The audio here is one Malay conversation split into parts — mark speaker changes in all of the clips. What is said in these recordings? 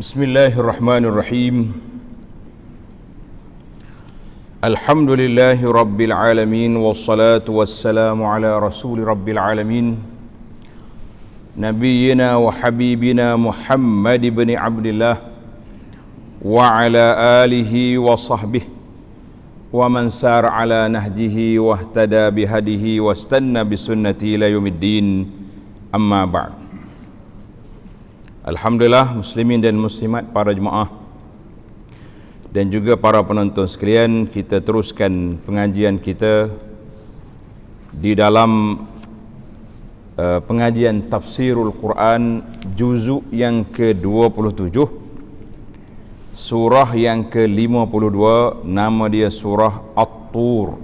Speaker 1: Bismillahirrahmanirrahim. Alhamdulillahi rabbil alamin, wassalatu wassalamu ala rasuli rabbil alamin, nabiyyina wa habibina Muhammad ibn Abdillah wa ala alihi wa sahbihi wa man sar ala nahjihi wa ihtada bihadihi wa istanna bisunnati ila yaumiddin. Amma ba'd. Alhamdulillah, muslimin dan muslimat, para jemaah dan juga para penonton sekalian, kita teruskan pengajian kita di dalam pengajian tafsirul Quran juzuk yang ke-27, surah yang ke-52, nama dia surah At-Tur.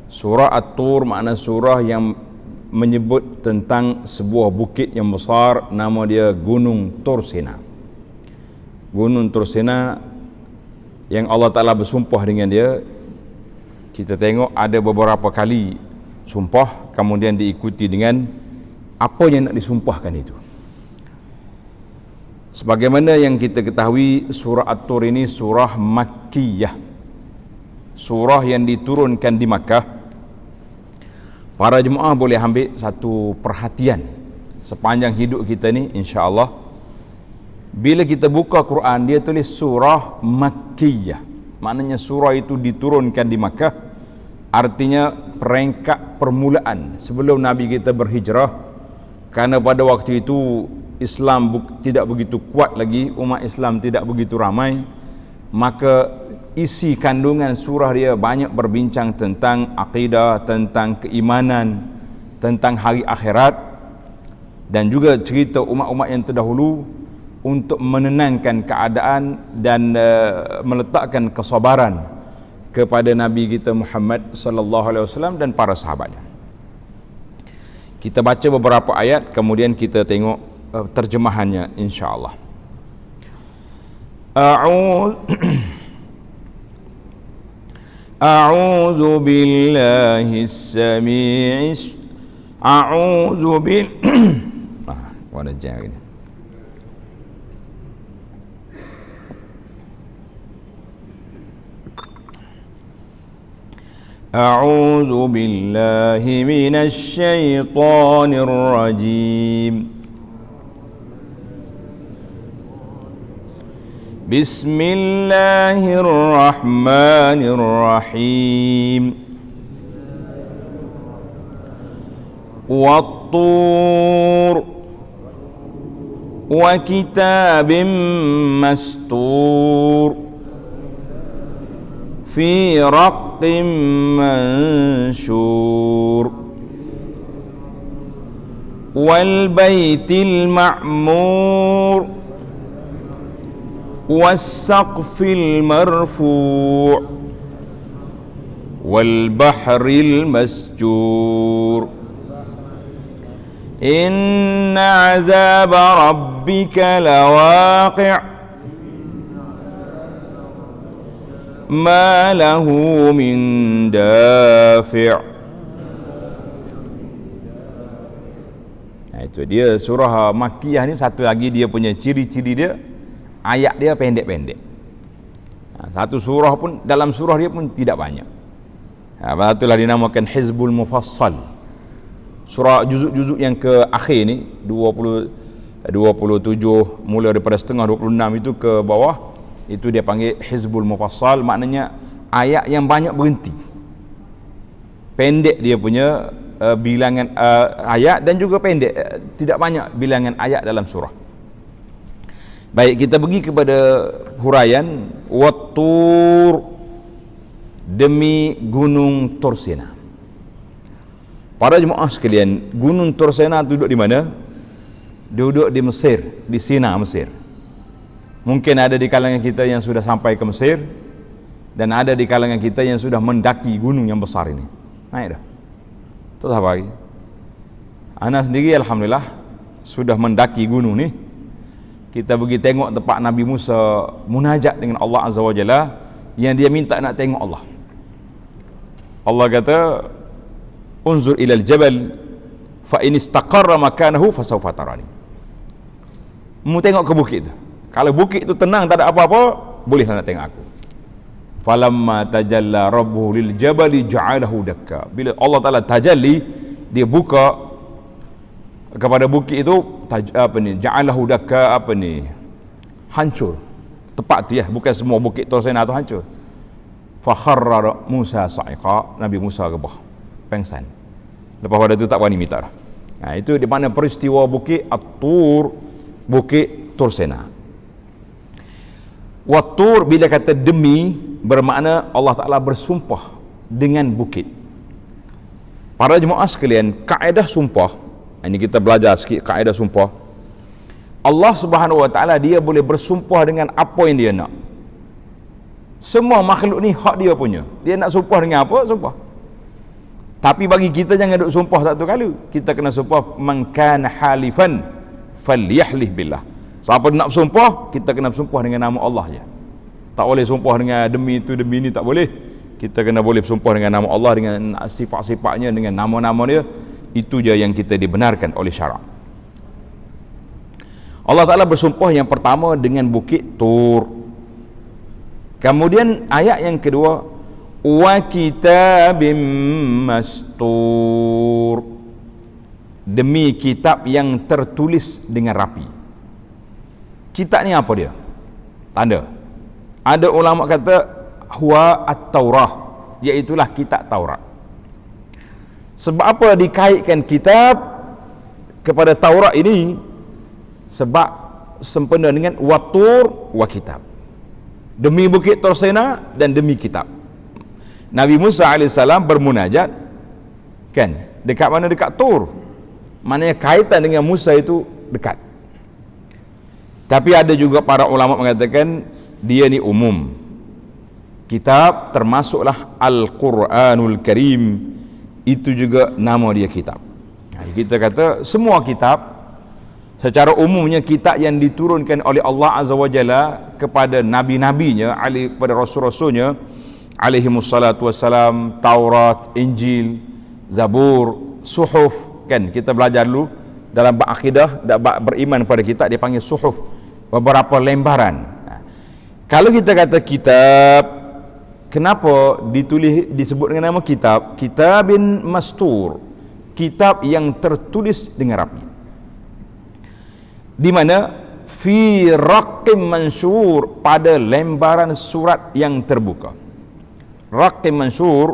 Speaker 1: Surah At-Tur makna surah yang menyebut tentang sebuah bukit yang besar, nama dia Gunung Tursina. Gunung Tursina yang Allah Ta'ala bersumpah dengan dia. Kita tengok ada beberapa kali sumpah, kemudian diikuti dengan apa yang nak disumpahkan itu. Sebagaimana yang kita ketahui, surah At-Tur ini surah Makkiyah, surah yang diturunkan di Makkah. Para jemaah boleh ambil satu perhatian sepanjang hidup kita ni, insya-Allah. Bila kita buka Quran, dia tulis surah Makkiyah. Maknanya surah itu diturunkan di Makkah. Artinya peringkat permulaan sebelum Nabi kita berhijrah. Karena pada waktu itu Islam tidak begitu kuat lagi, umat Islam tidak begitu ramai. Maka isi kandungan surah dia banyak berbincang tentang akidah, tentang keimanan, tentang hari akhirat, dan juga cerita umat-umat yang terdahulu untuk menenangkan keadaan dan meletakkan kesabaran kepada Nabi kita Muhammad sallallahu alaihi wasallam dan para sahabatnya. Kita baca beberapa ayat, kemudian kita tengok terjemahannya, insya-Allah. A'udzu billahi as-sami'is a'udzu bil mana jangan ini. A'udzu billahi minasy syaithanir rajim. Bismillahirrahmanirrahim. Wat-tur wa kitabim mastur fi raqqim manshur wal baitil ma'mur والسقف المرفوع والبحر المسجور إن عذاب ربك لواقع ما له من دافع. Nah, itu dia surah Makkiyah ni. Satu lagi dia punya ciri-ciri dia, ayat dia pendek-pendek. Satu surah pun, dalam surah dia pun tidak banyak. Itulah dinamakan Hizbul Mufassal. Surah juzuk-juzuk yang ke akhir ni 27 mula daripada setengah 26 itu ke bawah, itu dia panggil Hizbul Mufassal. Maknanya ayat yang banyak berhenti. Pendek dia punya bilangan ayat, dan juga pendek, tidak banyak bilangan ayat dalam surah. Baik, kita pergi kepada huraian. Wat-tur, demi gunung Tursina. Para jemaah sekalian, gunung Tursina duduk di mana? Duduk di Mesir, di Sina, Mesir. Mungkin ada di kalangan kita yang sudah sampai ke Mesir, dan ada di kalangan kita yang sudah mendaki gunung yang besar ini. Naik dah. Tetap lagi. Ana sendiri alhamdulillah sudah mendaki gunung ni. Kita pergi tengok tempat Nabi Musa munajat dengan Allah Azza wa Jalla, yang dia minta nak tengok Allah. Allah kata, unzur ilal jabal fa in istaqarra makanahu fasawfa tarani. Mu tengok ke bukit tu. Kalau bukit tu tenang, tak ada apa-apa, bolehlah nak tengok aku. Falamma tajalla rabbuhu lil jabali ja'alahu dakka. Bila Allah Taala tajalli, dia buka kepada bukit itu, ja'alahu dakka, hancur. Tepat tu ya, bukan semua bukit Tursena tu hancur. Fa kharra Musa sa'iqa, Nabi Musa rebah, pengsan. Lepas pada tu tak berani minta dah. Itu di mana peristiwa bukit At-Tur, bukit Tursena. Wat-Tur bila kata demi, bermakna Allah Ta'ala bersumpah dengan bukit. Para jemaah sekalian, kaedah sumpah, ini kita belajar sikit kaedah sumpah. Allah Subhanahu Wa Ta'ala dia boleh bersumpah dengan apa yang dia nak. Semua makhluk ni hak dia punya. Dia nak sumpah dengan apa, sumpah. Tapi bagi kita jangan duk sumpah satu kali. Kita kena sumpah man kana halifan falyahlih billah. Siapa nak bersumpah, kita kena bersumpah dengan nama Allah je. Tak boleh sumpah dengan demi itu demi ini, tak boleh. Kita kena boleh bersumpah dengan nama Allah, dengan sifat-sifatnya, dengan nama-nama dia. Itu je yang kita dibenarkan oleh syarak. Allah Ta'ala bersumpah yang pertama dengan bukit Tur. Kemudian ayat yang kedua, wa kitabim mastur, demi kitab yang tertulis dengan rapi. Kitab ni apa dia? Tanda. Ada ulama kata huwa at-Taurah, iaitulah kitab Taurat. Sebab apa dikaitkan kitab kepada Taurat ini? Sebab sempena dengan watur wa kitab, demi bukit Tursena dan demi kitab. Nabi Musa AS bermunajat kan, dekat mana? Dekat Tur. Maknanya kaitan dengan Musa itu dekat. Tapi ada juga para ulama mengatakan dia ni umum. Kitab termasuklah Al-Quranul Karim, itu juga nama dia kitab. Kita kata semua kitab secara umumnya kitab yang diturunkan oleh Allah Azza wa Jalla kepada nabi-nabinya, kepada rasul-rasulnya alaihimussalatu wassalam, Taurat, Injil, Zabur, Suhuf, kan kita belajar dulu dalam bab akidah, bab beriman pada kitab dia panggil suhuf, beberapa lembaran. Kalau kita kata kitab, kenapa disebut dengan nama kitab? Kitabin mastur, kitab yang tertulis dengan rapi. Di mana fi raqim mansur, pada lembaran surat yang terbuka. Raqim mansur,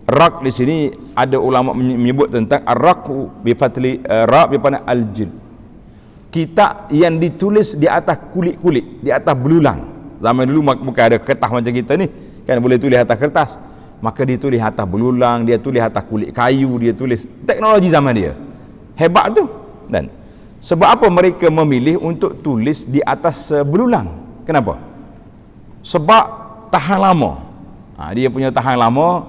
Speaker 1: raq di sini ada ulama menyebut tentang ar-raqu bi fatli ra bi pana al-jil. Kitab yang ditulis di atas kulit-kulit, di atas belulang. Zaman dulu bukan ada kertas macam kita ni, kan boleh tulis atas kertas. Maka dia tulis atas belulang, dia tulis atas kulit kayu, dia tulis. Teknologi zaman dia hebat tu. Dan sebab apa mereka memilih untuk tulis di atas belulang? Kenapa? Sebab tahan lama. Dia punya tahan lama,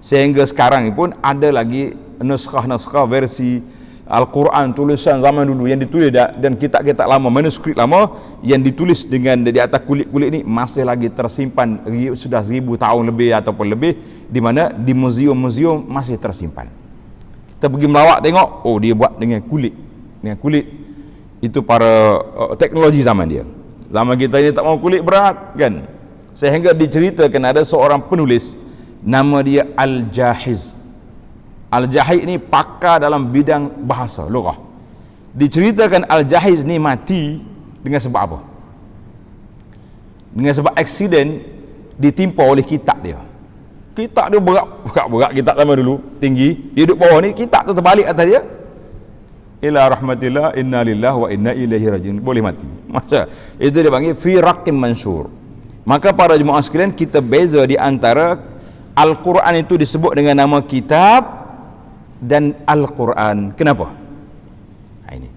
Speaker 1: sehingga sekarang pun ada lagi naskah-naskah versi Al-Quran tulisan zaman dulu yang ditulis, dan kitab-kitab lama, manuskrip lama yang ditulis dengan di atas kulit-kulit ni masih lagi tersimpan sudah 1000 tahun lebih ataupun lebih, di mana di muzium-muzium masih tersimpan. Kita pergi melawat tengok, oh dia buat dengan kulit. Itu para teknologi zaman dia. Zaman kita ini tak mau kulit berat kan, sehingga diceritakan ada seorang penulis nama dia Al-Jahiz. Al-Jahiz ni pakar dalam bidang bahasa lughah. Diceritakan Al-Jahiz ni mati dengan sebab apa? Dengan sebab aksiden ditimpa oleh kitab dia. Kitab dia berat kitab zaman dulu, tinggi, dia duduk bawah ni, kitab tu terbalik atas dia. Ila rahmatillah inna lillahi wa inna ilaihi rajiun, boleh mati. Masa itu dia panggil fi raqim mansur. Maka para jemaah sekalian, kita beza di antara Al-Quran itu disebut dengan nama kitab dan Al-Quran. Kenapa? Ini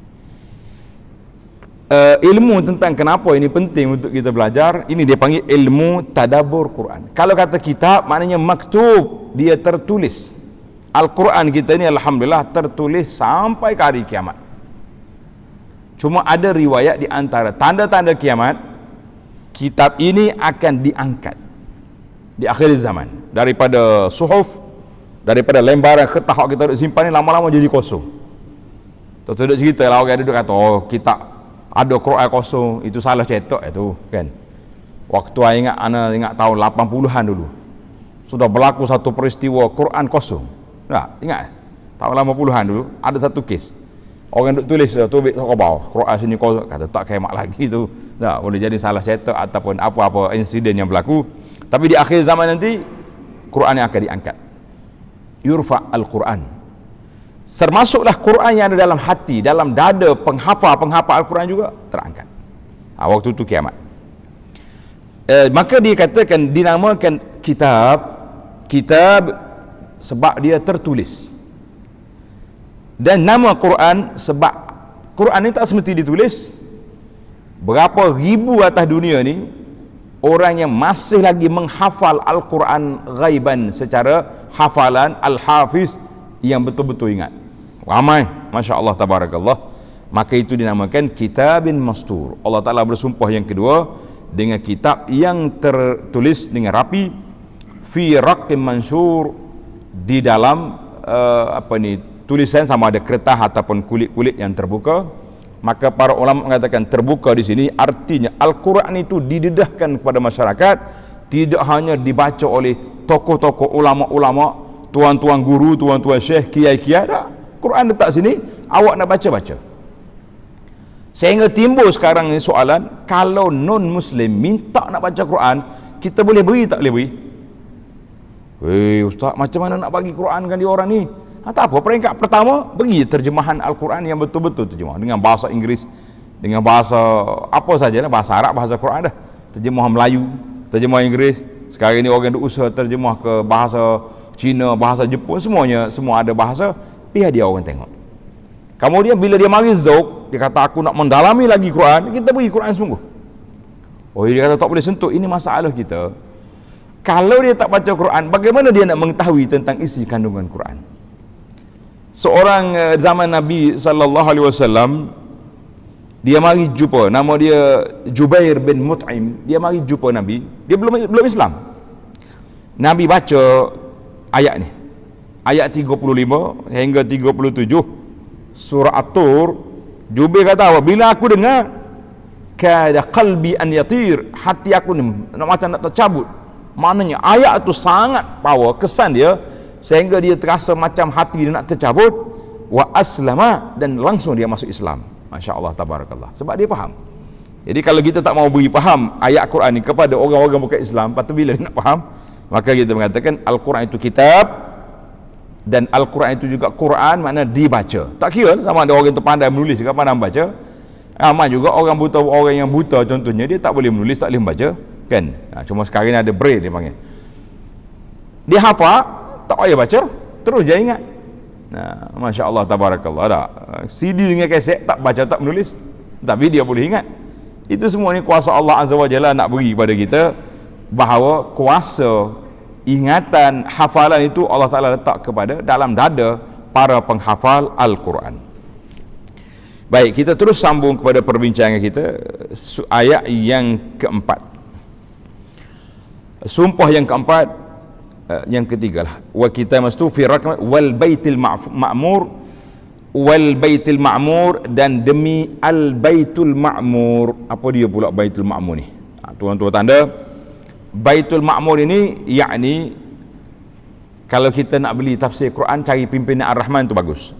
Speaker 1: ilmu tentang kenapa ini penting untuk kita belajar. Ini dia panggil ilmu tadabbur Quran. Kalau kata kitab, maknanya maktub, dia tertulis. Al-Quran kita ni alhamdulillah tertulis sampai ke hari kiamat. Cuma ada riwayat di antara tanda-tanda kiamat, kitab ini akan diangkat di akhir zaman daripada suhuf, daripada lembaran kertas yang kita duduk simpan ni, lama-lama jadi kosong. Terus duduk cerita lah, orang duduk kata, oh kitab Ada Quran kosong, itu salah cetak itu kan. Waktu ana ingat tahun 80-an dulu. Sudah berlaku satu peristiwa Quran kosong. Nah, ingat tahun 80-an dulu ada satu kes. Orang duk tulis tubik ke bawah, Quran sini kosong, kata tak kemak lagi tu. Nah, boleh jadi salah cetak ataupun apa-apa insiden yang berlaku. Tapi di akhir zaman nanti Quran yang akan diangkat. Yurfa al-Quran. Termasuklah Quran yang ada dalam hati, dalam dada penghafal Al-Quran juga terangkat. Waktu itu kiamat. Maka dikatakan, dinamakan kitab sebab dia tertulis. Dan nama Quran sebab Quran ni tak semesti ditulis. Berapa ribu atas dunia ni orang yang masih lagi menghafal Al-Quran ghaiban secara hafalan, al-hafiz yang betul-betul ingat. Ramai, Masya Allah, tabarakallah. Maka itu dinamakan kitabin mastur. Allah Ta'ala bersumpah yang kedua dengan kitab yang tertulis dengan rapi, fi raqqim mansur, di dalam tulisan sama ada kertas ataupun kulit-kulit yang terbuka. Maka para ulama mengatakan terbuka di sini artinya Al-Quran itu didedahkan kepada masyarakat, tidak hanya dibaca oleh tokoh-tokoh ulama-ulama, tuan-tuan guru, tuan-tuan syekh, kiai-kiai. Dah, Quran letak sini, awak nak baca-baca. Sehingga timbul sekarang ni soalan, kalau non-Muslim minta nak baca Quran, kita boleh beri tak boleh beri? Ustaz, macam mana nak bagi Quran kan dia orang ni? Tak apa, peringkat pertama, bagi terjemahan Al-Quran yang betul-betul terjemah dengan bahasa Inggeris, dengan bahasa apa sajalah, bahasa Arab, bahasa Quran dah. Terjemah Melayu, terjemah Inggeris. Sekarang ni orang usaha terjemah ke bahasa Cina, bahasa Jepun, semua ada bahasa, biar dia orang tengok. Kemudian bila dia mari zauk, dia kata aku nak mendalami lagi Quran, kita beri Quran sungguh. Oh, dia kata tak boleh sentuh. Ini masalah kita. Kalau dia tak baca Quran, bagaimana dia nak mengetahui tentang isi kandungan Quran? Seorang zaman Nabi sallallahu alaihi wasallam, dia mari jumpa, nama dia Jubair bin Mut'im. Dia mari jumpa Nabi, dia belum Islam. Nabi baca ayat ni, ayat 35 hingga 37 surah At-Tur. Jubair kata apa? Bila aku dengar, kada qalbi an yatir, hati aku ni macam nak tercabut. Maknanya ayat tu sangat power, kesan dia, sehingga dia terasa macam hati dia nak tercabut. Wa aslama, dan langsung dia masuk Islam. Masya Allah, tabarakallah. Sebab dia faham. Jadi kalau kita tak mau beri faham ayat Quran ni kepada orang-orang bukan Islam, lepas tu bila dia nak faham, maka kita mengatakan Al-Quran itu kitab, dan Al-Quran itu juga Quran, makna dibaca. Tak kira sama ada orang yang terpandai menulis ke pandai membaca. Aman juga orang yang buta contohnya, dia tak boleh menulis, tak boleh membaca kan. Cuma sekarang ni ada braille dia panggil. Dia hafal, tak payah baca, terus dia ingat. Masya Allah, tabarakallah. CD dengan kaset, tak baca, tak menulis, tapi dia boleh ingat. Itu semua ni kuasa Allah Azza wa Jalla nak beri kepada kita, bahawa kuasa ingatan, hafalan itu Allah Ta'ala letak kepada dalam dada para penghafal Al-Quran. Baik, kita terus sambung kepada perbincangan kita. Ayat yang keempat, sumpah yang keempat, yang ketiga lah, wa kita mastu fi rakam wal baitil ma'mur, wal baitil ma'mur, dan demi al baitul ma'mur. Apa dia pula baitul ma'mur ni? Tuan-tuan tanda, baitul ma'mur ini yakni, kalau kita nak beli tafsir Quran, cari pimpinan Ar-Rahman tu bagus,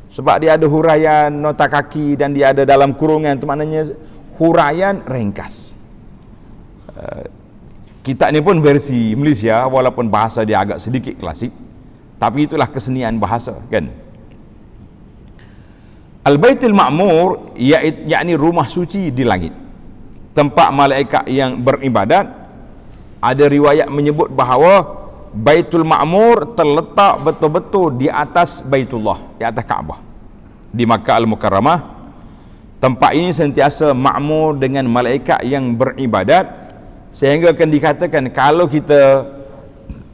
Speaker 1: sebab dia ada huraian nota kaki dan dia ada dalam kurungan, tu maknanya huraian ringkas. Kitab ni pun versi Malaysia, walaupun bahasa dia agak sedikit klasik, tapi itulah kesenian bahasa kan. Al-Baitul Ma'mur yakni rumah suci di langit, tempat malaikat yang beribadat. Ada riwayat menyebut bahawa Baitul Ma'mur terletak betul-betul di atas Baitullah, di atas Kaabah di Makkah Al-Mukarramah. Tempat ini sentiasa ma'mur dengan malaikat yang beribadat, sehingga akan dikatakan kalau kita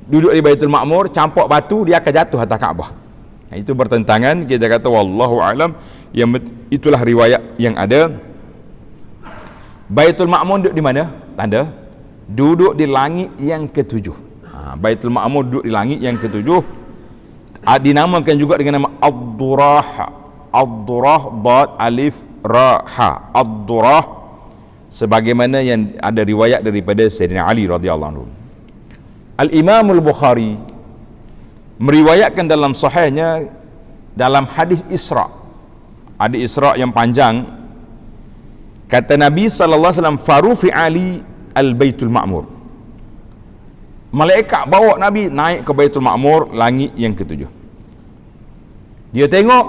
Speaker 1: duduk di Baitul Ma'mur, campak batu, dia akan jatuh atas Kaabah. Itu bertentangan, kita kata wallahu alam, yang itulah riwayat yang ada. Baitul Ma'mur duduk di mana? Tanda duduk di langit yang ketujuh. Baitul Ma'mur duduk di langit yang ketujuh. Dinamakan juga dengan nama Ad-Durah. Ad-Durah, Dad, Alif, Raha ad-Durah, sebagaimana yang ada riwayat daripada Sayyidina Ali radhiyallahu anhu. Al-Imam Al-Bukhari meriwayatkan dalam sahihnya dalam hadis Isra, ada Isra yang panjang, kata Nabi sallallahu alaihi wasallam, farufi Ali al-Baitul Ma'mur, malaikat bawa Nabi naik ke Baitul Ma'mur, langit yang ketujuh. Dia tengok,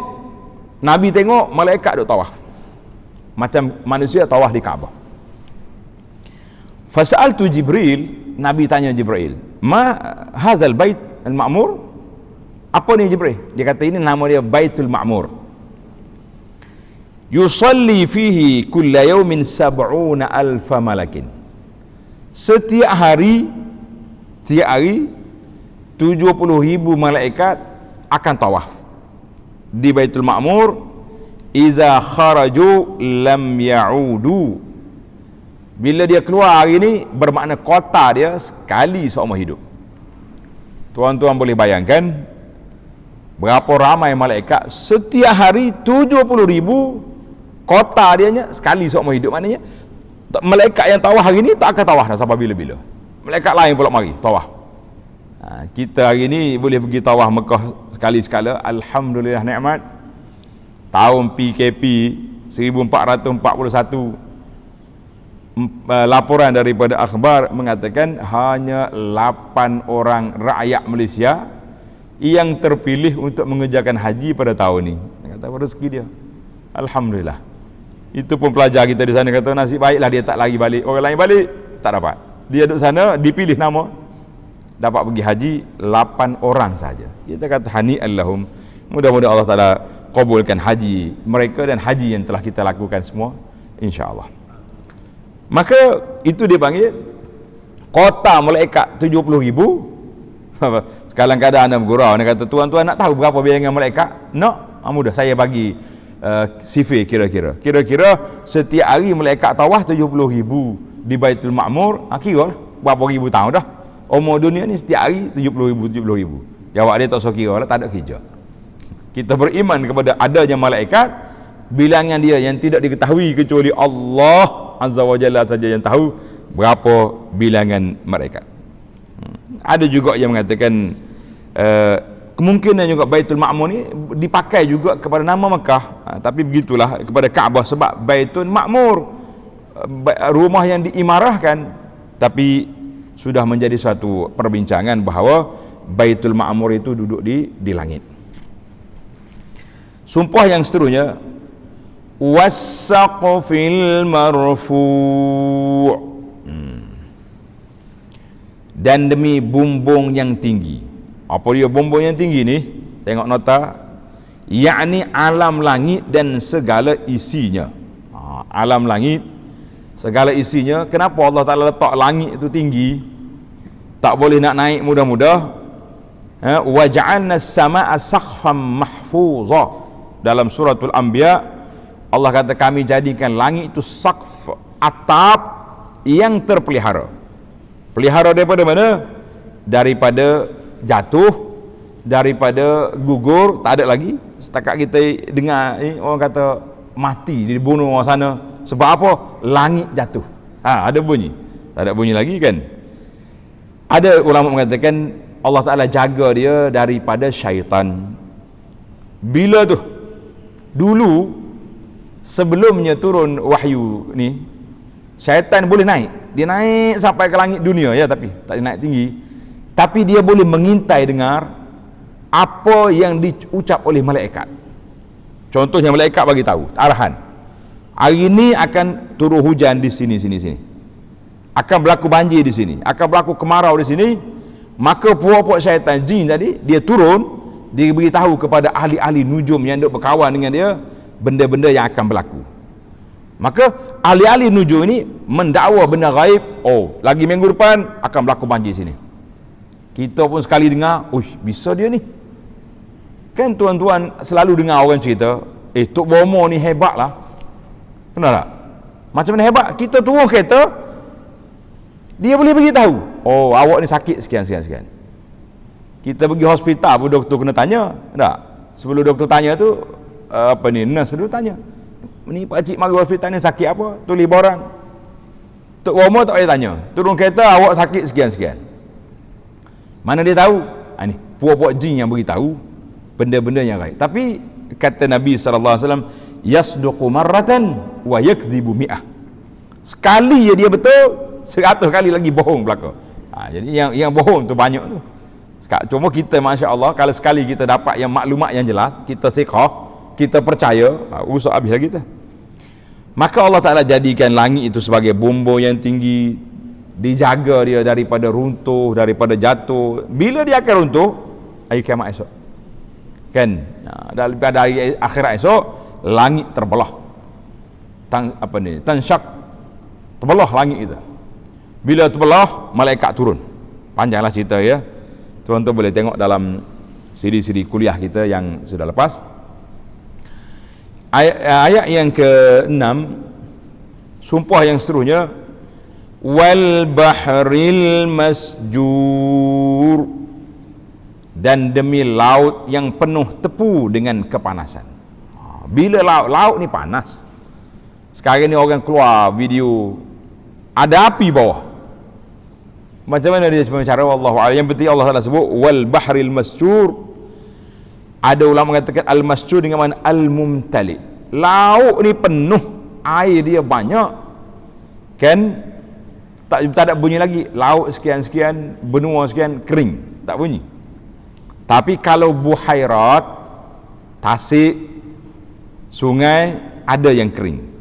Speaker 1: Nabi tengok malaikat duk tawaf macam manusia tawaf di Kaabah. Fasa'altu Jibril, Nabi tanya Jibril, ma hazal bait al-ma'mur, apa ni Jibril? Dia kata ini nama dia Baitul Ma'mur, yusalli fihi kulla yawmin 70,000 malakin, setiap hari 70,000 malaikat akan tawaf di Baitul Ma'mur. Iza kharaju lam ya'udu, bila dia keluar hari ni, bermakna kota dia sekali seumur hidup. Tuan-tuan boleh bayangkan berapa ramai malaikat setiap hari, 70,000, kota dia sekali seumur hidup. Maknanya malaikat yang tawaf hari ni tak akan tawaf dah sampai bila-bila. Malaikat lain pula mari tawaf. Kita hari ni boleh pergi tawaf Mekah sekali sekala, alhamdulillah nikmat. Tahun PKP 1441, laporan daripada akhbar mengatakan hanya 8 orang rakyat Malaysia yang terpilih untuk mengerjakan haji pada tahun ni. Dia kata rezeki dia, alhamdulillah. Itu pun pelajar kita di sana kata nasib baiklah dia tak lagi balik, orang lain balik tak dapat, dia duduk sana dipilih nama dapat pergi haji 8 orang saja. Kita kata hani'an lahum, mudah-mudahan Allah Ta'ala kabulkan haji mereka dan haji yang telah kita lakukan semua, insya-Allah. Maka itu dia panggil kota malaikat 70,000. Sekarang kadang anda bergurau, anda kata tuan-tuan nak tahu berapa bilangan malaikat? Nak? Mudah, saya bagi sifir kira-kira setiap hari malaikat tawaf 70,000 di Baitul Ma'mur. Kira lah berapa ribu tahun dah umur dunia ni, setiap hari 70,000. Jawab dia tak so kira lah, tak ada kerja. Kita beriman kepada adanya malaikat, bilangan dia yang tidak diketahui kecuali Allah Azza wa Jalla saja yang tahu berapa bilangan malaikat. Ada juga yang mengatakan kemungkinan juga Baitul Ma'mur ni dipakai juga kepada nama Mekah, tapi begitulah kepada Kaabah, sebab Baitul Ma'mur rumah yang diimarahkan, tapi sudah menjadi suatu perbincangan bahawa Baitul Ma'mur itu duduk di langit. Sumpah yang seterusnya, was-saqfil marfu', dan demi bumbung yang tinggi. Apa dia bumbung yang tinggi ni? Tengok nota, yakni alam langit dan segala isinya. Alam langit segala isinya. Kenapa Allah Ta'ala letak langit itu tinggi? Tak boleh nak naik mudah-mudah. Wa ja'alna as-samaa'a saqfan mahfuza. Dalam suratul Anbiya Allah kata kami jadikan langit itu saqf, atap yang terpelihara. Pelihara daripada mana? Daripada jatuh, daripada gugur, tak ada lagi. Setakat kita dengar orang kata mati, dibunuh orang sana. Sebab apa? Langit jatuh. Ada bunyi. Tak ada bunyi lagi kan? Ada ulama mengatakan Allah Ta'ala jaga dia daripada syaitan. Bila tu? Dulu sebelumnya turun wahyu ni, syaitan boleh naik. Dia naik sampai ke langit dunia ya, tapi tak dia naik tinggi. Tapi dia boleh mengintai dengar apa yang diucap oleh malaikat. Contohnya malaikat bagi tahu arahan. Hari ini akan turun hujan di sini. Akan berlaku banjir di sini, akan berlaku kemarau di sini. Maka puak-puak syaitan jin tadi dia turun, dia beritahu kepada ahli-ahli nujum yang duk berkawan dengan dia benda-benda yang akan berlaku. Maka ahli-ahli nujum ini mendakwa benda gaib. Lagi minggu depan akan berlaku banjir sini. Kita pun sekali dengar, bisa dia ni. Kan tuan-tuan selalu dengar orang cerita, Tok Bomo ni hebat lah. Benar tak? Macam mana hebat? Kita turun kereta, dia boleh beritahu, awak ni sakit sekian. Kita pergi hospital pun doktor kena tanya. Tak? Sebelum doktor tanya tu, nurse dulu tanya. ni pakcik mari hospital ni sakit apa? Tulis borang. Tok Romo tak payah tanya. Turun kereta awak sakit sekian-sekian. Mana dia tahu? Ni puak-puak jin yang beritahu benda-benda yang gaib. Tapi kata Nabi sallallahu alaihi wasallam, yasduqu marratan wa yakdzibu mi'ah. Sekali dia betul, 100 kali lagi bohong belaka. Jadi yang bohong tu banyak tu. Cuma kita masya-Allah kalau sekali kita dapat yang maklumat yang jelas, kita siqah, kita percaya, urusan habis lagi kita. Maka Allah Ta'ala jadikan langit itu sebagai bumbung yang tinggi, dijaga dia daripada runtuh, daripada jatuh. Bila dia akan runtuh? Hari kiamat esok. Kan? Daripada hari akhirat esok, langit terbelah. Tansyak, terbelah langit itu. Bila terbelah, malaikat turun. Panjanglah cerita ya. Tuan-tuan boleh tengok dalam CD-CD kuliah kita yang sudah lepas. Ayat yang ke-6, sumpah yang seterusnya, wal bahril masjur, dan demi laut yang penuh tepu dengan kepanasan. Bila laut ni panas. Sekarang ni orang keluar video ada api bawah. Macam mana dia cuma cara wallahu a'lam. Yang penting Allah Taala sebut wal bahril masjur. Ada ulama mengatakan al-masjur dengan makna al-mumtali. Laut ni penuh, air dia banyak. Kan? Tak ada bunyi lagi. Laut sekian-sekian, benua sekian, kering. Tak bunyi. Tapi kalau buhairat, tasik, sungai, ada yang kering.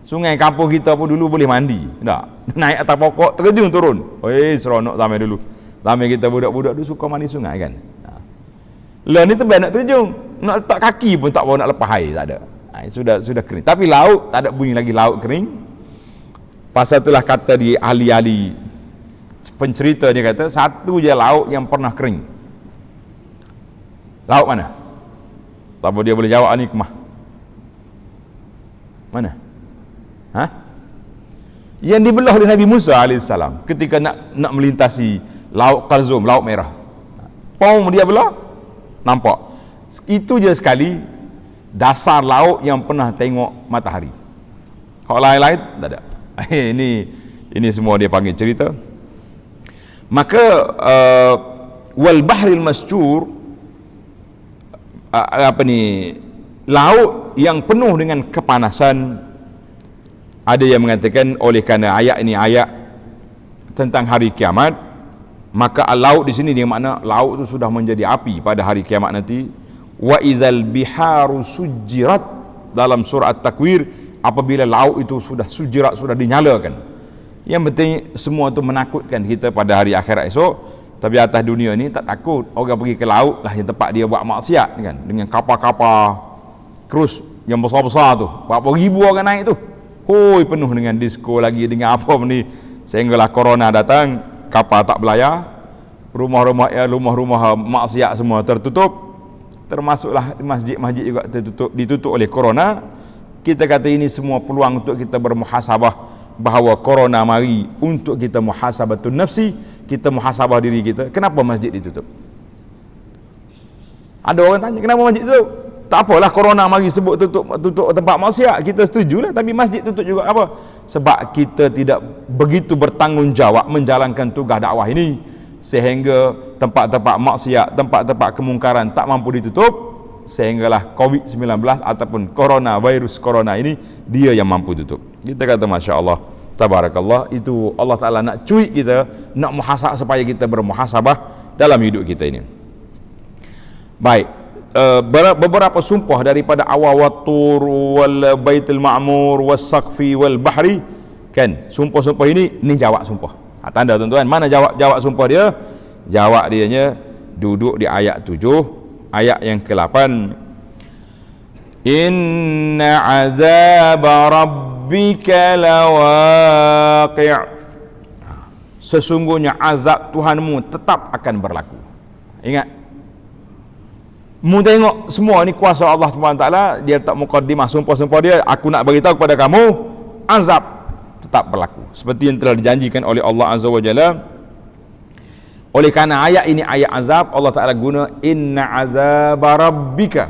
Speaker 1: Sungai kampung kita pun dulu boleh mandi. Tak? Naik atas pokok, terjun turun. Seronok zaman dulu. Zaman kita budak-budak dulu suka mandi sungai kan. Lah ni tebal nak terjun, nak letak kaki pun tak mau nak lepas air, tak ada. Sudah kering. Tapi laut tak ada bunyi lagi, laut kering. Pasal itulah kata di ahli-ahli pencerita, dia kata satu je laut yang pernah kering. Laut mana? Siapa dia boleh jawab ni kemah? Mana? Yang dibelah oleh Nabi Musa AS ketika nak melintasi laut Qarzum, laut merah. Pom dia belah, nampak. Itu je sekali dasar laut yang pernah tengok matahari. Kalau lain-lain tak ada. Ini semua dia panggil cerita. Maka wal bahril masjur, laut yang penuh dengan kepanasan. Ada yang mengatakan oleh kerana ayat ini ayat tentang hari kiamat, maka laut di sini dia makna laut itu sudah menjadi api pada hari kiamat nanti. Wa idzal biharu sujirat, dalam surah At-Takwir, apabila laut itu sudah sujirat, sudah dinyalakan. Yang penting semua itu menakutkan kita pada hari akhirat esok. Tapi atas dunia ni tak takut. Orang pergi ke laut lah yang tempat dia buat maksiat kan, dengan kapal-kapal krus yang besar-besar tu, berapa ribu orang naik tu. Penuh dengan disko lagi, dengan apa ni, sehinggalah corona datang, kapal tak berlayar, rumah-rumah maksiat semua tertutup, termasuklah masjid-masjid juga ditutup oleh corona. Kita kata ini semua peluang untuk kita bermuhasabah, bahawa corona mari untuk kita muhasabatun nafsi, kita muhasabah diri kita. Kenapa masjid ditutup? Ada orang tanya, kenapa masjid ditutup? Tak apalah, corona mari sebut tutup tempat maksiat, kita setujulah, tapi masjid tutup juga apa? Sebab kita tidak begitu bertanggungjawab menjalankan tugas dakwah ini, sehingga tempat-tempat maksiat, tempat-tempat kemungkaran tak mampu ditutup, sehinggalah COVID-19 ataupun virus corona ini dia yang mampu tutup. Kita kata Masya Allah, Tabarakallah, itu Allah Ta'ala nak cuit kita, nak muhasabah supaya kita bermuhasabah dalam hidup kita ini. Baik. Beberapa sumpah daripada awal-watur wal baitul ma'mur was saqfi wal bahri, kan, sumpah-sumpah ini jawab sumpah. Tanda tuan-tuan, mana jawab sumpah dia? Jawab dianya duduk di ayat 7, ayat yang ke-8. Inna azaba rabbika lawaqi', sesungguhnya azab Tuhanmu tetap akan berlaku. Ingat, mu tengok semua ni kuasa Allah SWT, dia tak mukaddimah sumpah-sumpah dia, aku nak beritahu kepada kamu, azab tetap berlaku seperti yang telah dijanjikan oleh Allah Azza wa Jalla. Oleh kerana ayat ini ayat azab, Allah Ta'ala guna inna azaba rabbika,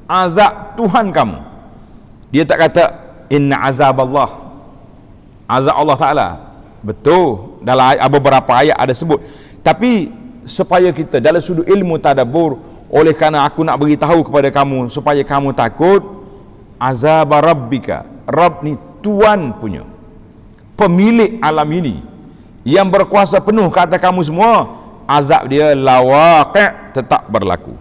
Speaker 1: azab Tuhan kamu. Dia tak kata inna azab Allah, azab Allah Ta'ala. Betul, dalam beberapa ayat ada sebut. Tapi supaya kita dalam sudut ilmu tadabbur, oleh kerana aku nak beritahu kepada kamu supaya kamu takut, azab rabbika, Rabb ni Tuan punya, pemilik alam ini, yang berkuasa penuh ke atas kamu semua, azab dia lawaqi', tetap berlaku.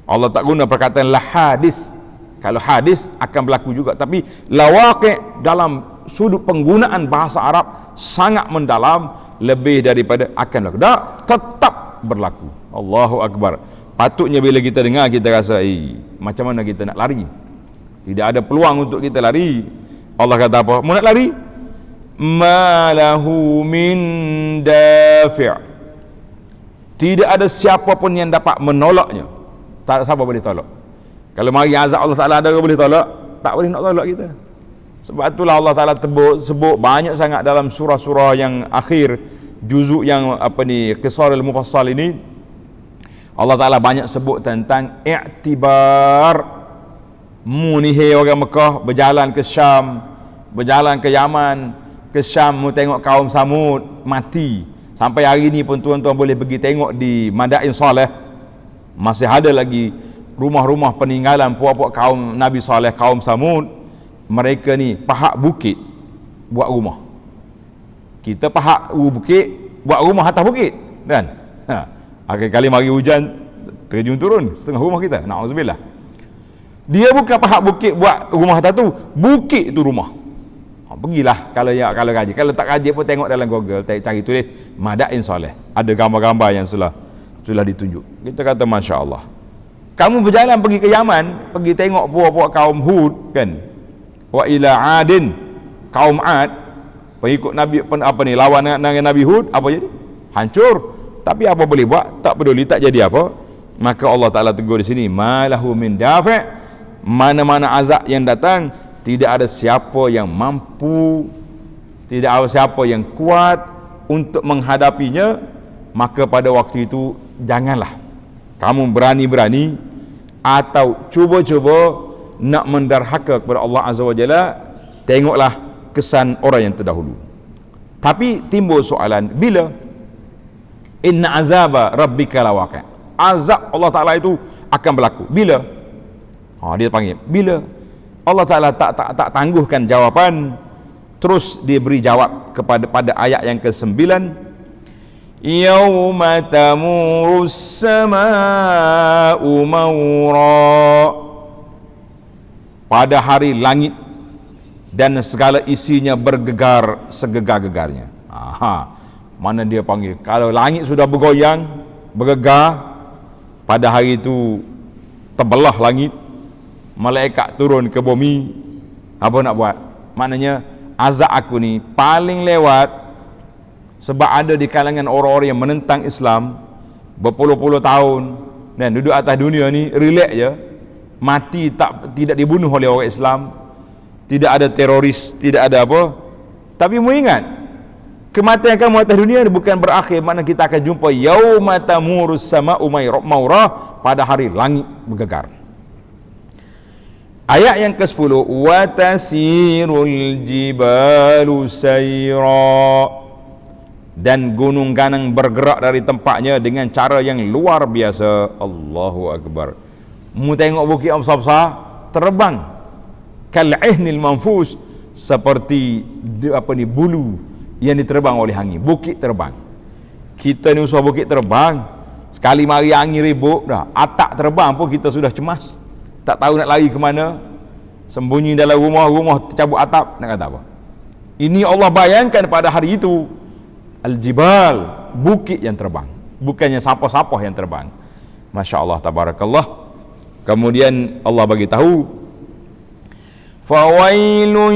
Speaker 1: Allah tak guna perkataan la hadis. Kalau hadis akan berlaku juga, tapi lawaqi' dalam sudut penggunaan bahasa Arab sangat mendalam, lebih daripada akan berlaku. Tak, tetap berlaku. Allahu Akbar. Patutnya bila kita dengar, kita rasa macam mana kita nak lari? Tidak ada peluang untuk kita lari. Allah kata apa? Mau nak lari? Ma lahu min dafi'. Tidak ada siapa pun yang dapat menolaknya. Tak siapa boleh tolak. Kalau mari azab Allah Ta'ala, ada orang boleh tolak? Tak boleh nak tolak kita. Sebab itulah Allah Ta'ala sebut banyak sangat dalam surah-surah yang akhir, juzuk yang Qisarul Mufassal ini, Allah Ta'ala banyak sebut tentang i'tibar. Mu ni orang Mekah berjalan ke Syam, berjalan ke Yaman, ke Syam, mu tengok kaum Samud mati. Sampai hari ni pun tuan-tuan boleh pergi tengok di Madain Saleh, masih ada lagi rumah-rumah peninggalan puak-puak kaum Nabi Saleh, kaum Samud. Mereka ni pahak bukit buat rumah. Kita pahak bukit buat rumah atas bukit, kan? Akhir-kali mari hujan, terjun turun setengah rumah kita. Na'udzubillah. Dia bukan pahak bukit buat rumah atas tu, bukit tu rumah. Pergilah kalau kaji. Kalau tak kaji pun tengok dalam Google, cari tulis Madain Saleh. Ada gambar-gambar yang sudah ditunjuk. Kita kata Masya Allah. Kamu berjalan pergi ke Yaman, pergi tengok puak-puak kaum Hud, kan? Wa ila Adin, kaum Ad, pengikut Nabi lawan dengan Nabi Hud, apa jadi? Hancur. Tapi apa boleh buat? Tak peduli, tak jadi apa. Maka Allah Ta'ala tegur di sini, malahu min dafi', mana-mana azab yang datang, tidak ada siapa yang mampu, tidak ada siapa yang kuat untuk menghadapinya. Maka pada waktu itu janganlah kamu berani-berani atau cuba-cuba nak mendarhaka kepada Allah Azza wa Jalla. Tengoklah kesan orang yang terdahulu. Tapi timbul soalan, bila? Inna azaba rabbika lawaqi'. Azab Allah Ta'ala itu akan berlaku. Bila? Dia panggil, bila? Allah Ta'ala tak tangguhkan jawapan. Terus dia beri jawab pada ayat yang ke-9. Yauma tamurus sama'u mawra. Pada hari langit dan segala isinya bergegar segegar-gegarnya. Mana dia panggil, kalau langit sudah bergoyang, bergegar, pada hari itu terbelah langit, malaikat turun ke bumi. Apa nak buat? Maknanya azab aku ni paling lewat. Sebab ada di kalangan orang-orang yang menentang Islam berpuluh-puluh tahun dan duduk atas dunia ni relax je, mati tidak dibunuh oleh orang Islam, tidak ada teroris, tidak ada apa. Tapi mu ingat, kematian kamu atas dunia ni bukan berakhir, makna kita akan jumpa yauma tamurus sama'u mawra, pada hari langit bergegar. Ayat yang ke-10, wa tasirul jibalu sayra, dan gunung ganang bergerak dari tempatnya dengan cara yang luar biasa. Allahu Akbar. Mu tengok bukit yang besar-besar terbang kal'ihnil manfus, seperti bulu yang diterbang oleh angin. Bukit terbang. Kita ni usah bukit terbang, sekali mari angin ribut dah, atap terbang pun kita sudah cemas, tak tahu nak lari ke mana. Sembunyi dalam rumah tercabut atap, nak kata apa? Ini Allah bayangkan pada hari itu, al-jibal, bukit yang terbang, bukannya sampah-sampah yang terbang. Masya Allah, tabarakallah. Kemudian Allah bagi tahu, fawailun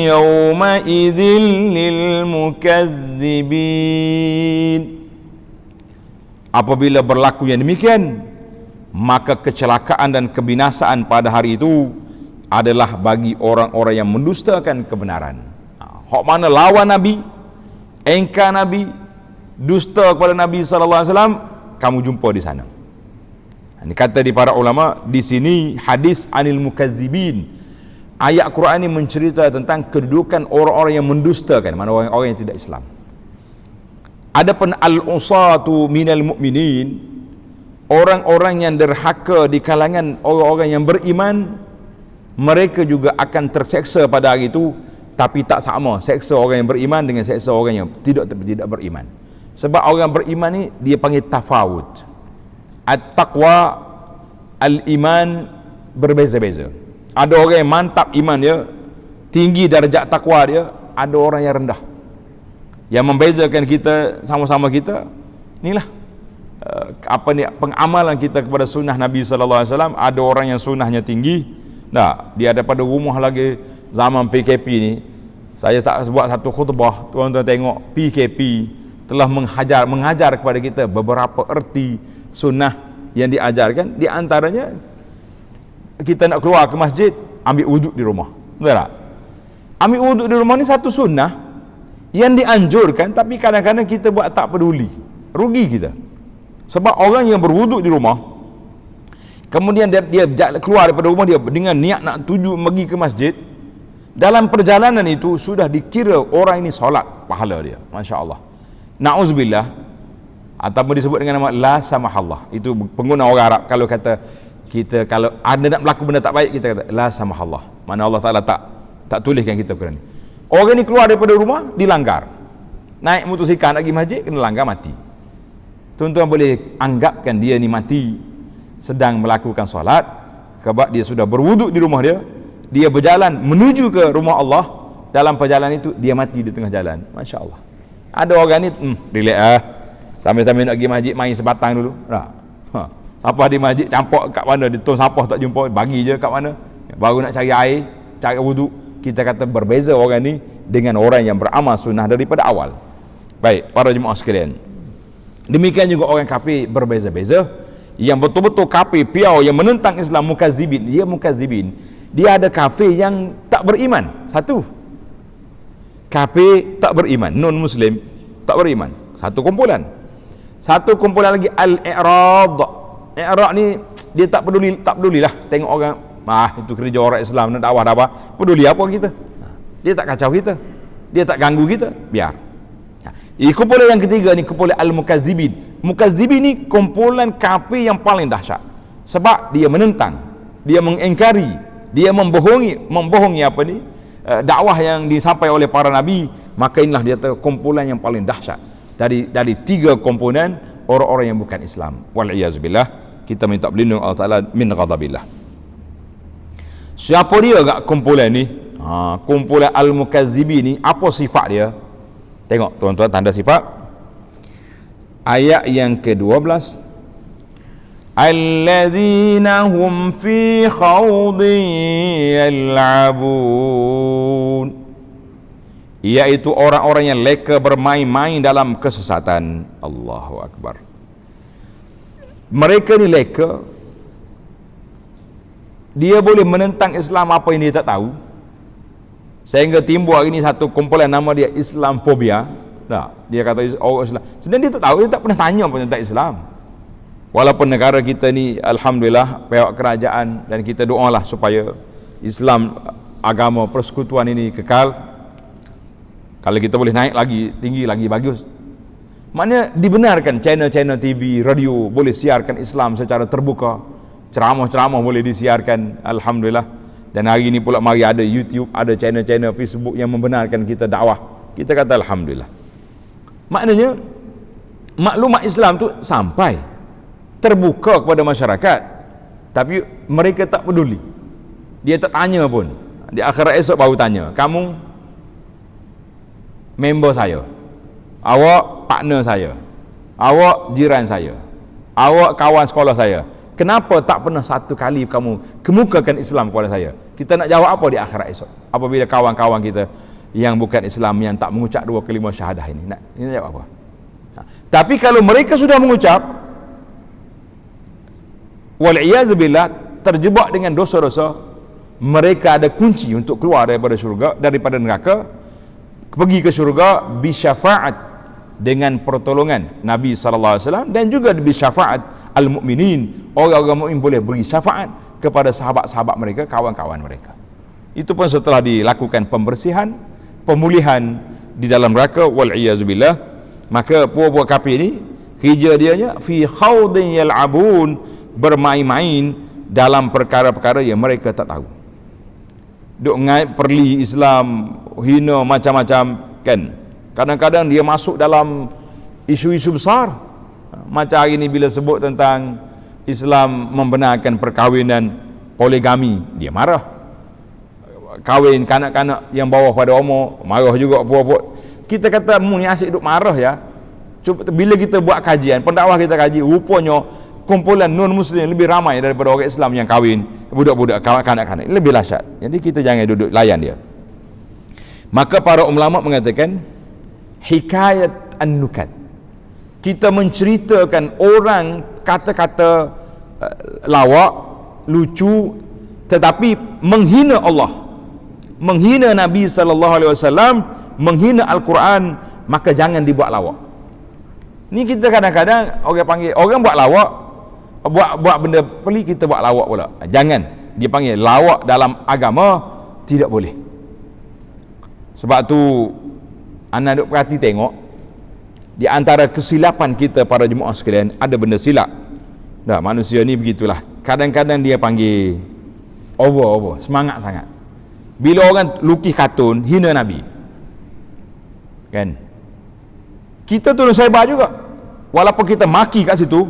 Speaker 1: yawma idzil lil mukazzibin. Apabila berlaku yang demikian, maka kecelakaan dan kebinasaan pada hari itu adalah bagi orang-orang yang mendustakan kebenaran. Hak mana lawan Nabi, engkar Nabi, dusta kepada Nabi SAW, kamu jumpa di sana. Ini kata di para ulama, di sini hadis anil mukazzibin, ayat Quran ini mencerita tentang kedudukan orang-orang yang mendustakan, mana orang-orang yang tidak Islam. Adapun al-usatu minal mu'minin, orang-orang yang derhaka di kalangan orang-orang yang beriman, mereka juga akan terseksa pada hari itu, tapi tak sama seksa orang yang beriman dengan seksa orang yang tidak beriman. Sebab orang beriman ni dia panggil tafawud. At-taqwa, al-iman berbeza-beza. Ada orang yang mantap iman dia, tinggi darjat takwa dia, ada orang yang rendah. Yang membezakan kita sama-sama kita, inilah pengamalan kita kepada sunnah Nabi sallallahu alaihi wasallam. Ada orang yang sunnahnya tinggi, dia daripada rumah lagi zaman PKP ni. Saya buat satu khutbah, tuan-tuan tengok PKP telah mengajar kepada kita beberapa erti sunnah yang diajarkan. Di antaranya kita nak keluar ke masjid, ambil wuduk di rumah. Betul tak? Ambil wuduk di rumah ni satu sunnah yang dianjurkan, tapi kadang-kadang kita buat tak peduli. Rugi kita. Sebab orang yang berwuduk di rumah, kemudian dia keluar daripada rumah dia dengan niat nak tuju pergi ke masjid, dalam perjalanan itu sudah dikira orang ini solat pahala dia. Masya Allah. Na'uzubillah, ataupun disebut dengan nama la samahallah. Itu pengguna orang Arab kalau kata kita, kalau ada nak berlaku benda tak baik, kita kata la samahallah. Mana Allah Ta'ala tak tuliskan kita perkara ni. Orang ni keluar daripada rumah, dilanggar. Naik motosikal nak pergi masjid, kena langgar, mati. Tuan-tuan boleh anggapkan dia ni mati sedang melakukan solat, sebab dia sudah berwuduk di rumah dia, dia berjalan menuju ke rumah Allah, dalam perjalanan itu dia mati di tengah jalan. Masya Allah. Ada orang ni relax sambil-sambil nak pergi masjid, main sebatang dulu. Sampah di masjid, campak kat mana, di tong sampah tak jumpa, bagi je kat mana, baru nak cari air, cari wuduk. Kita kata berbeza orang ni dengan orang yang beramal sunnah daripada awal. Baik, para jemaah sekalian, demikian juga orang kafir berbeza-beza. Yang betul-betul kafir piau yang menentang Islam, mukazibin, dia ada kafir yang tak beriman. Satu, kafir tak beriman, non muslim tak beriman, satu kumpulan. Satu kumpulan lagi al-i'rad. I'rad ni dia tak pedulilah tengok orang, itu kerja orang Islam nak dakwah, peduli apa kita? Dia tak kacau kita, dia tak ganggu kita, biar. Kumpulan yang ketiga ni kumpulan al-mukazzibin. Mukazzibin ni kumpulan kafir yang paling dahsyat. Sebab dia menentang, dia mengingkari, dia membohongi apa ni? Dakwah yang disampaikan oleh para nabi. Maka inilah dia kumpulan yang paling dahsyat dari tiga komponen orang-orang yang bukan Islam. Wal-iyazubillah, kita minta berlindung Allah Ta'ala min ghadabillah. Siapa dia agak kumpulan ni? Kumpulan al-mukazzibin ni, apa sifat dia? Tengok tuan-tuan tanda sifat ayat yang ke-12, alladzina hum fi khawdin yal'abun, iaitu orang-orang yang leka bermain-main dalam kesesatan. Allahu Akbar. Mereka ni leka, dia boleh menentang Islam apa yang dia tak tahu, sehingga timbul hari ni satu kumpulan nama dia Islamfobia. Dia kata orang Islam, sedang dia tak tahu, dia tak pernah tanya pun tentang Islam. Walaupun negara kita ni alhamdulillah pihak kerajaan, dan kita doalah supaya Islam, agama persekutuan ini kekal. Kalau kita boleh naik lagi tinggi lagi bagus. Maknanya dibenarkan channel-channel TV, radio boleh siarkan Islam secara terbuka, ceramah-ceramah boleh disiarkan, alhamdulillah. Dan hari ini pula mari ada YouTube, ada channel-channel Facebook yang membenarkan kita dakwah. Kita kata alhamdulillah. Maknanya maklumat Islam tu sampai terbuka kepada masyarakat, tapi mereka tak peduli. Dia tak tanya pun. Di akhirat esok baru tanya, kamu member saya, awak partner saya, awak jiran saya, awak kawan sekolah saya, kenapa tak pernah satu kali kamu kemukakan Islam kepada saya? Kita nak jawab apa di akhirat esok apabila kawan-kawan kita yang bukan Islam, yang tak mengucap dua kalimah syahadah ini nak jawab apa? Tapi kalau mereka sudah mengucap, wal-iyazubillah, terjebak dengan dosa-dosa, mereka ada kunci untuk keluar daripada syurga, daripada neraka, pergi ke syurga bisyafaat, dengan pertolongan Nabi SAW, dan juga bisyafaat al-mu'minin, orang-orang mukmin boleh beri syafaat kepada sahabat-sahabat mereka, kawan-kawan mereka. Itu pun setelah dilakukan pembersihan, pemulihan di dalam neraka, wal iyazubillah. Maka puak-puak kafir ini kerja dianya fi khawdin yal'abun, bermain-main dalam perkara-perkara yang mereka tak tahu. Duk ngait perli Islam, hina macam-macam kan. Kadang-kadang dia masuk dalam isu-isu besar. Macam hari ini bila sebut tentang Islam membenarkan perkahwinan poligami, dia marah. Kahwin kanak-kanak yang bawah pada umur, marah juga puak-puak. Kita kata mu ni asyik duk marah ya. Cuba bila kita buat kajian, pendakwah kita kaji, rupanya kumpulan non-muslim lebih ramai daripada orang Islam yang kahwin budak-budak, kanak-kanak. Lebih dahsyat. Jadi kita jangan duduk layan dia. Maka para ulama mengatakan hikayat an-nukat, kita menceritakan orang kata-kata lawak, lucu, tetapi menghina Allah, menghina Nabi SAW, menghina Al-Quran, maka jangan dibuat lawak. Ni kita kadang-kadang orang panggil, orang buat lawak, buat benda pelik, kita buat lawak pula. Jangan, dia panggil lawak dalam agama tidak boleh. Sebab tu anak duk perhati tengok, di antara kesilapan kita para jemaah sekalian, ada benda silap. Dah, manusia ni begitulah. Kadang-kadang dia panggil over, semangat sangat. Bila orang lukis kartun hina Nabi, kan, kita turun sebar juga. Walaupun kita maki kat situ,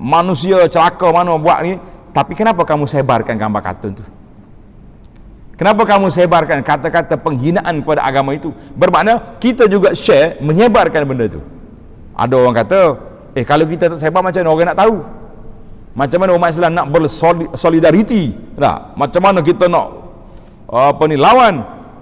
Speaker 1: manusia celaka mana buat ni, tapi kenapa kamu sebarkan gambar kartun tu? Kenapa kamu sebarkan kata-kata penghinaan kepada agama itu? Bermakna kita juga share, menyebarkan benda itu. Ada orang kata, kalau kita tak sebar, macam mana orang nak tahu? Macam mana umat Islam nak bersolidariti? Macam mana kita nak lawan?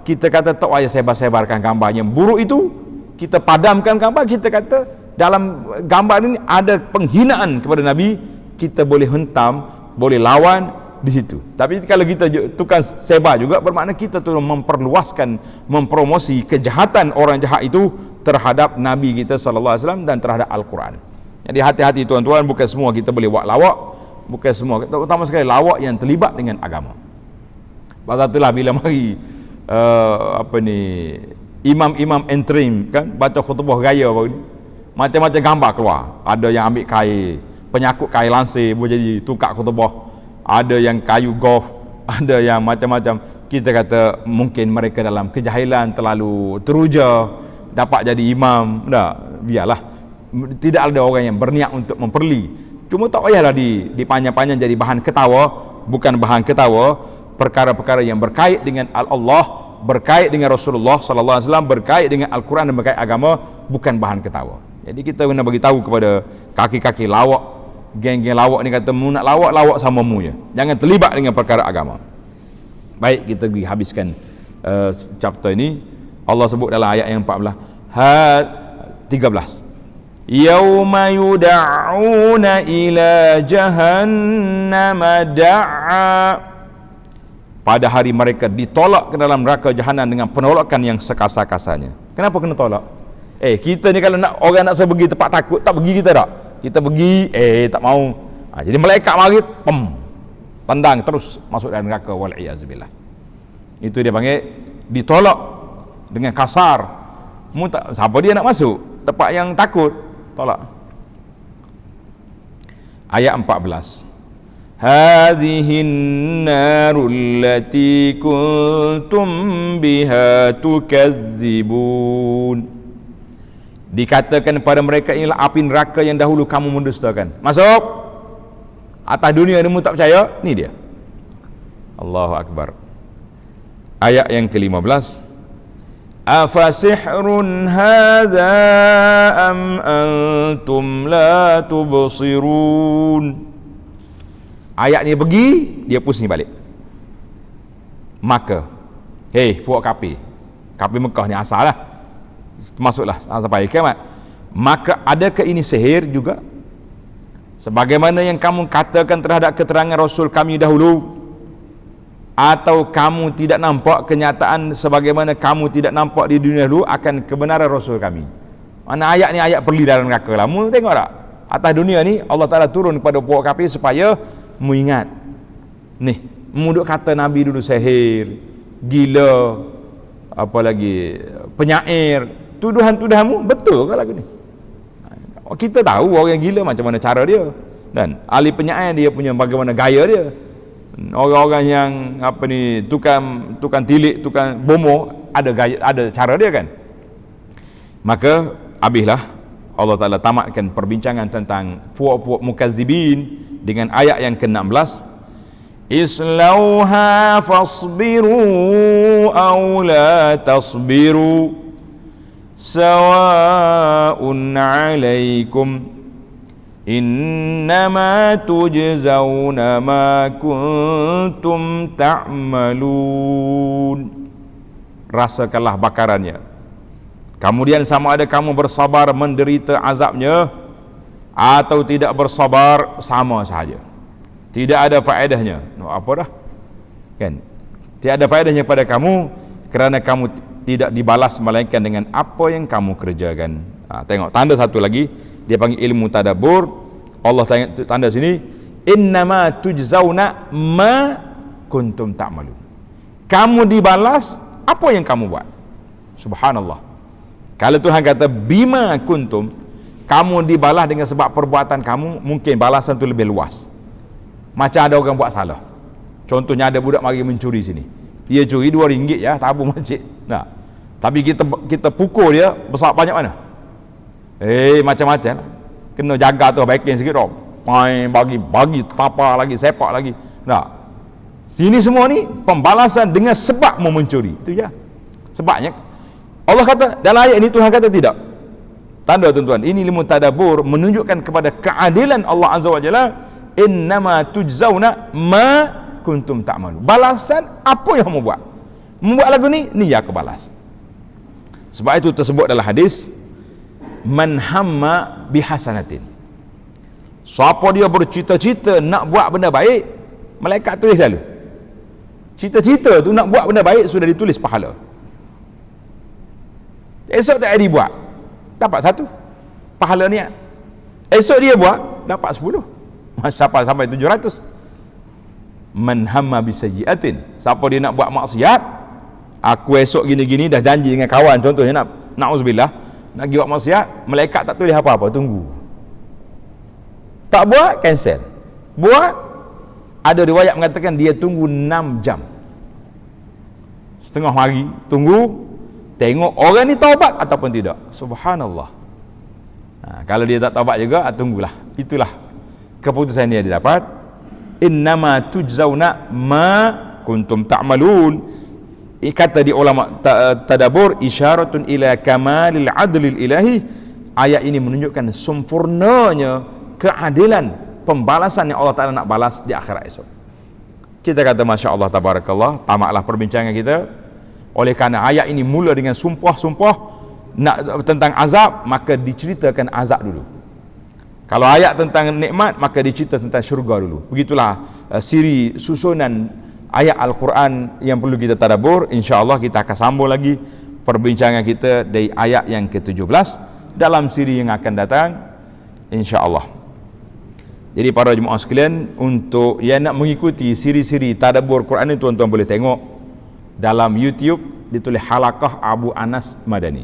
Speaker 1: Kita kata tak payah sebar-sebarkan gambar yang buruk itu. Kita padamkan gambar, kita kata dalam gambar ini ada penghinaan kepada Nabi, kita boleh hentam, boleh lawan di situ. Tapi kalau kita tukang sebar juga, bermakna kita tu memperluaskan, mempromosi kejahatan orang jahat itu terhadap Nabi kita sallallahu alaihi wasallam dan terhadap Al-Quran. Jadi hati-hati tuan-tuan, bukan semua kita boleh buat lawak, bukan semua, terutama sekali lawak yang terlibat dengan agama. Pasal itulah bila mari imam-imam interim kan baca khutbah raya baru ni, macam-macam gambar keluar. Ada yang ambil kain, penyakut kain lansir boleh jadi tukar khutbah. Ada yang kayu golf, ada yang macam-macam. Kita kata mungkin mereka dalam kejahilan terlalu teruja dapat jadi imam. Biarlah, tidak ada orang yang berniat untuk memperli. Cuma tak payahlah dipanjang-panjang jadi bahan ketawa. Bukan bahan ketawa perkara-perkara yang berkait dengan Allah, berkait dengan Rasulullah sallallahu alaihi wasallam, berkait dengan Al-Quran dan berkait agama, bukan bahan ketawa. Jadi kita kena bagi tahu kepada kaki-kaki lawak, geng-geng lawak ni, kata mu nak lawak sama mu je, jangan terlibat dengan perkara agama. Baik, kita pergi habiskan chapter ini. Allah sebut dalam ayat yang 13, yauma yud'auna ila jahannama da'a, pada hari mereka ditolak ke dalam neraka jahanam dengan penolakan yang sekasar-kasarnya. Kenapa kena tolak? Kita ni kalau nak orang nak pergi tempat takut, tak pergi kita tak? Kita pergi, tak mau. Jadi malaikat mari, tendang terus masuk dalam neraka, wal iyazubillah. Itu dia panggil ditolak dengan kasar. Siapa dia nak masuk tempat yang takut, tolak. Ayat 14. Hadhihi an-narul lati kuntum biha tukazzibun. Dikatakan kepada mereka, inilah api neraka yang dahulu kamu mendustakan. Masuk. Atas dunia ni mu tak percaya, ni dia. Allahu Akbar. Ayat yang ke-15. Afasihrun hadza am antum la tubsirun. Ayat ni pergi, dia pusing balik. Maka, puak kafir Mekah ni asal lah, masuklah sampai kiamat. Maka adakah ini sihir juga, sebagaimana yang kamu katakan terhadap keterangan Rasul kami dahulu? Atau kamu tidak nampak kenyataan sebagaimana kamu tidak nampak di dunia dulu akan kebenaran Rasul kami? Mana ayat ni ayat perli dalam neraka lah. Mu tengok tak? Atas dunia ni Allah Ta'ala turun kepada puak kafir supaya mu ingat. Ni, mu duk kata Nabi dulu sihir, gila, apa lagi, penyair. Tuduhan-tuduhanmu betul ke lagu ni? Kita tahu orang yang gila macam mana cara dia, dan ahli penyair dia punya bagaimana gaya dia. Orang-orang yang apa ni, tukang tilik, tukang bomo, ada gaya, ada cara dia kan. Maka habislah Allah Ta'ala tamatkan perbincangan tentang puak-puak mukazibin dengan ayat yang ke-16. Islauha fasbiru aw la tasbiru sawa'un 'alaikum innama tujzauna ma kuntum ta'malun. Rasakanlah bakarannya, kemudian sama ada kamu bersabar menderita azabnya atau tidak bersabar, sama saja, tidak ada faedahnya. Apa dah kan, tidak ada faedahnya pada kamu, kerana kamu tidak dibalas melainkan dengan apa yang kamu kerjakan. Tengok tanda satu lagi, dia panggil ilmu tadabbur. Allah tanda sini, innama tujzauna ma kuntum ta'malun. Kamu dibalas apa yang kamu buat. Subhanallah. Kalau Tuhan kata bima kuntum, kamu dibalas dengan sebab perbuatan kamu, mungkin balasan tu lebih luas. Macam ada orang buat salah, contohnya ada budak mari mencuri sini, dia curi RM2 ya, tabung masjid. Nah, tapi kita pukul dia besar banyak mana? Macam-macam. Kena jaga tu, baikin sikit tau. Bagi tapa lagi, sepak lagi. Nah, sini semua ni pembalasan dengan sebab mau mencuri. Itu je sebabnya. Allah kata dalam ayat ini, Tuhan kata tidak. Tanda tuan-tuan, ini ilmu tadabbur menunjukkan kepada keadilan Allah Azza wa Jalla. Innama tujzauna ma kuntum ta'malu. Balasan apa yang kamu buat. Membuat lagu ni ya kebalas. Sebab itu tersebut dalam hadis, man hamma bihasanatin, siapa dia bercita-cita nak buat benda baik, malaikat tulis lalu. Cita-cita tu nak buat benda baik sudah ditulis pahala. Esok tak ada buat, dapat 1 pahala niat. Esok dia buat, dapat 10, sampai 700. Man hamma bisayyi'atin, siapa dia nak buat maksiat, aku esok gini-gini dah janji dengan kawan, contohnya na'udzubillah, nak pergi buat maksiat, malaikat tak tulis apa-apa, tunggu. Tak buat, cancel. Buat, ada riwayat mengatakan dia tunggu 6 jam, setengah hari tunggu, tengok orang ni taubat ataupun tidak. Subhanallah. Kalau dia tak taubat juga, tunggulah. Itulah keputusan dia dapat. Innama tujzauna ma kuntum ta'malun. Kata di ulama tadabbur, isyaratun ila kamalil adlil ilahi. Ayat ini menunjukkan sempurnanya keadilan pembalasan yang Allah Ta'ala nak balas di akhirat esok. Kita kata Masya Allah Tabarakallah, tamatlah perbincangan kita. Oleh kerana ayat ini mula dengan sumpah-sumpah nak tentang azab, maka diceritakan azab dulu. Kalau ayat tentang nikmat, maka dicerita tentang syurga dulu. Begitulah siri susunan ayat Al-Quran yang perlu kita tadabbur. InsyaAllah kita akan sambung lagi perbincangan kita dari ayat yang ke-17 dalam siri yang akan datang, InsyaAllah. Jadi para jemaah sekalian, untuk yang nak mengikuti siri-siri tadabbur Quran ini, tuan-tuan boleh tengok dalam YouTube, ditulis Halaqah Abu Anas Madani.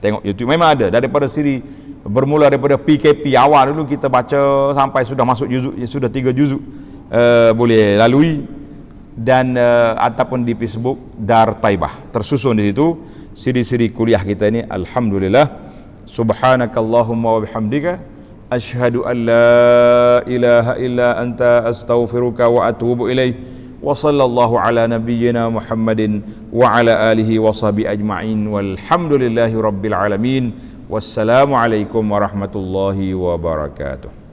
Speaker 1: Tengok YouTube, memang ada daripada siri, bermula daripada PKP awal dulu kita baca sampai sudah masuk juzuk, sudah 3 juzuk boleh lalui. Dan ataupun di Facebook Dar Taibah tersusun di situ siri-siri kuliah kita ini. Alhamdulillah, subhanakallahumma wa bihamdika asyhadu an la ilaha illa anta astaghfiruka wa atubu ilaih. Wa sallallahu ala nabiyyina Muhammadin wa ala alihi wa sahbihi ajma'in walhamdulillahi rabbil alamin. Wassalamu alaikum warahmatullahi wabarakatuh.